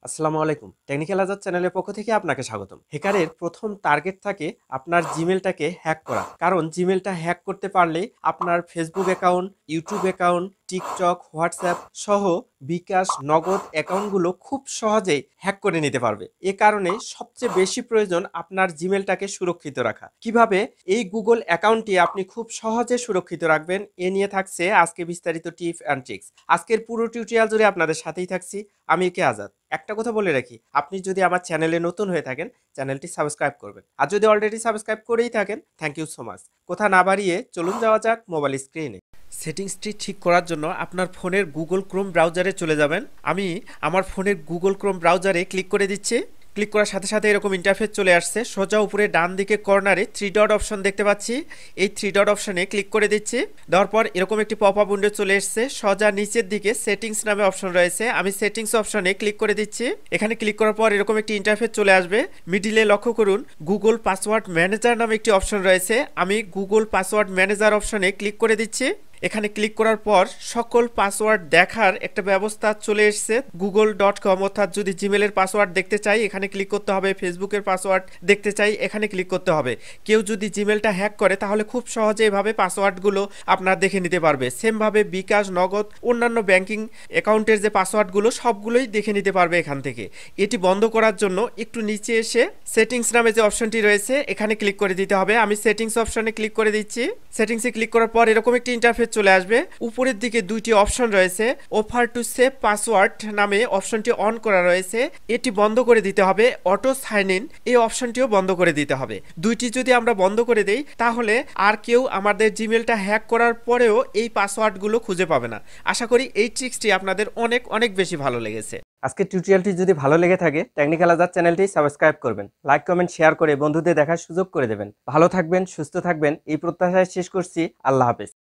আসসালামু আলাইকুম। টেকনিক্যাল আজাদ চ্যানেলের পক্ষ থেকে আপনাকে স্বাগতম। হ্যাকারের প্রথম টার্গেট থাকে আপনার জিমেলটাকে হ্যাক করা। কারণ জিমেলটা হ্যাক করতে পারলে আপনার Facebook account, YouTube account, TikTok, WhatsApp সহ বিকাশ, নগদ অ্যাকাউন্টগুলো খুব সহজেই হ্যাক করে নিতে পারবে। এ কারণে সবচেয়ে বেশি প্রয়োজন আপনার জিমেলটাকে সুরক্ষিত রাখা। কিভাবে এই গুগল অ্যাকাউন্টটি আপনি খুব সহজে সুরক্ষিত রাখবেন এ নিয়ে থাকছে আজকে বিস্তারিত টিপস অ্যান্ড ট্রিক্স। আজকের পুরো টিউটোরিয়াল জুড়ে আপনাদের সাথেই থাকছি আমি কে আজাদ। একটা কথা বলে রাখি, আপনি যদি আমার চ্যানেলে নতুন হয়ে থাকেন চ্যানেলটি সাবস্ক্রাইব করবেন, আর যদি অলরেডি সাবস্ক্রাইব করেই থাকেন থ্যাংক ইউ সো মাচ। কথা না বাড়িয়ে চলুন যাওয়া যাক মোবাইল স্ক্রিনে। সেটিংসটি ঠিক করার জন্য আপনার ফোনের গুগল ক্রোম ব্রাউজারে চলে যাবেন। আমি আমার ফোনের গুগল ক্রোম ব্রাউজারে ক্লিক করে দিচ্ছি। ক্লিক করার সাথে সাথে এরকম ইন্টারফেস চলে আসছে। সোজা উপরে ডান দিকে কর্নারে থ্রি ডট অপশন দেখতে পাচ্ছি, এই থ্রি ডট অপশনে ক্লিক করে দিচ্ছি। দেওয়ার পর এরকম একটি পপ আপ উইন্ডো চলে এসছে। সোজা নিচের দিকে সেটিংস নামে অপশন রয়েছে, আমি সেটিংস অপশনে ক্লিক করে দিচ্ছি। এখানে ক্লিক করার পর এরকম একটি ইন্টারফেস চলে আসবে। মিডিলে লক্ষ্য করুন গুগল পাসওয়ার্ড ম্যানেজার নামে একটি অপশন রয়েছে, আমি গুগল পাসওয়ার্ড ম্যানেজার অপশনে ক্লিক করে দিচ্ছি। এখানে ক্লিক করার পর সকল পাসওয়ার্ড দেখার একটা ব্যবস্থা চলে এসেছে google.com, অর্থাৎ যদি জিমেলের পাসওয়ার্ড দেখতে চাই এখানে ক্লিক করতে হবে, ফেসবুকের পাসওয়ার্ড দেখতে চাই এখানে ক্লিক করতে হবে। কেউ যদি জিমেলটা হ্যাক করে তাহলে খুব সহজে এভাবে পাসওয়ার্ডগুলো আপনার দেখে নিতে পারবে। সেমভাবে বিকাশ, নগদ, অন্যান্য ব্যাংকিং অ্যাকাউন্টের যে পাসওয়ার্ডগুলো সবগুলোই দেখে নিতে পারবে এখান থেকে। এটি বন্ধ করার জন্য একটু নিচে এসে সেটিংস নামে যে অপশনটি রয়েছে এখানে ক্লিক করে দিতে হবে, আমি সেটিংস অপশনে ক্লিক করে দিচ্ছি। সেটিংসে ক্লিক করার পর এরকম একটি ইন্টারফেস চলে আসবে। উপরের দিকে দুইটি অপশন রয়েছে, অফার টু সেভ পাসওয়ার্ড নামে অপশনটি অন করা রয়েছে, এটি বন্ধ করে দিতে হবে। অটো সাইন ইন এই অপশনটিও বন্ধ করে দিতে হবে। দুইটি যদি আমরা বন্ধ করে দেই তাহলে আর কেউ আমাদের জিমেলটা হ্যাক করার পরেও এই পাসওয়ার্ডগুলো খুঁজে পাবে না। আশা করি এই ট্রিক্সটি আপনাদের অনেক অনেক বেশি ভালো লেগেছে। আজকের টিউটোরিয়ালটি যদি ভালো লেগে থাকে টেকনিক্যাল আজাদ চ্যানেলটি সাবস্ক্রাইব করবেন, লাইক কমেন্ট শেয়ার করে বন্ধুদের দেখার সুযোগ করে দেবেন। ভালো থাকবেন, সুস্থ থাকবেন এই প্রত্যাশায় শেষ করছি। আল্লাহ হাফেজ।